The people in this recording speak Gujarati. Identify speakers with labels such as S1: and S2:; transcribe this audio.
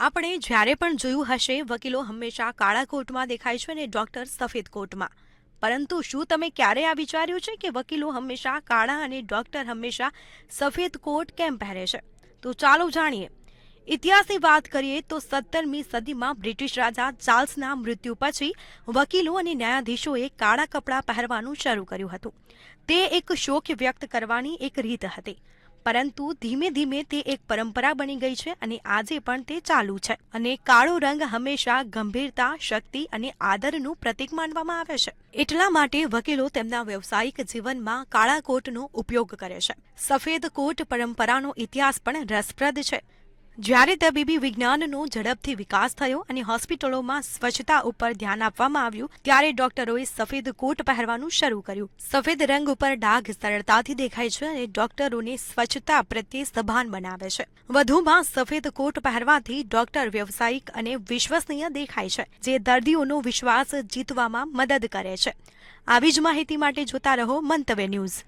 S1: આપણે જ્યારે પણ જોયું હશે વકીલો હંમેશા કાળા કોટમાં દેખાય છે અને ડોક્ટર સફેદ કોટમાં. પરંતુ શું તમે ક્યારે આ વિચાર્યું છે કે વકીલો હંમેશા કાળા અને ડોક્ટર હંમેશા સફેદ કોટ કેમ પહેરે છે? તો ચાલો જાણીએ. ઇતિહાસની વાત કરીએ તો 17મી સદીમાં બ્રિટિશ રાજા ચાર્લ્સના મૃત્યુ પછી વકીલો અને ન્યાયાધીશોએ કાળા કપડાં પહેરવાનું શરૂ કર્યું હતું. તે એક શોક વ્યક્ત કરવાની એક રીત હતી. પરંતુ ધીમે ધીમે તે એક પરંપરા બની ગઈ છે અને આજે પણ તે ચાલુ છે. અને કાળો રંગ હંમેશા ગંભીરતા, શક્તિ અને આદરનું પ્રતીક માનવામાં આવે છે. એટલા માટે વકીલો તેમના વ્યવસાયિક જીવનમાં કાળા કોટનો ઉપયોગ કરે છે. સફેદ કોટ પરંપરાનો ઇતિહાસ પણ રસપ્રદ છે. જ્યારે તબીબી વિજ્ઞાનનો ઝડપથી વિકાસ થયો અને હોસ્પિટલોમાં સ્વચ્છતા ઉપર ધ્યાન આપવામાં આવ્યું ત્યારે ડોક્ટરોએ સફેદ કોટ પહેરવાનું શરૂ કર્યું. સફેદ રંગ ઉપર ડાઘ સરળતાથી દેખાય છે અને ડોક્ટરોને સ્વચ્છતા પ્રત્યે સભાન બનાવે છે. વધુમાં સફેદ કોટ પહેરવાથી ડોક્ટર વ્યવસાયિક અને વિશ્વસનીય દેખાય છે, જે દર્દીઓનો વિશ્વાસ જીતવામાં મદદ કરે છે. આવી જ માહિતી માટે જોતા રહો મંતવ્ય ન્યૂઝ.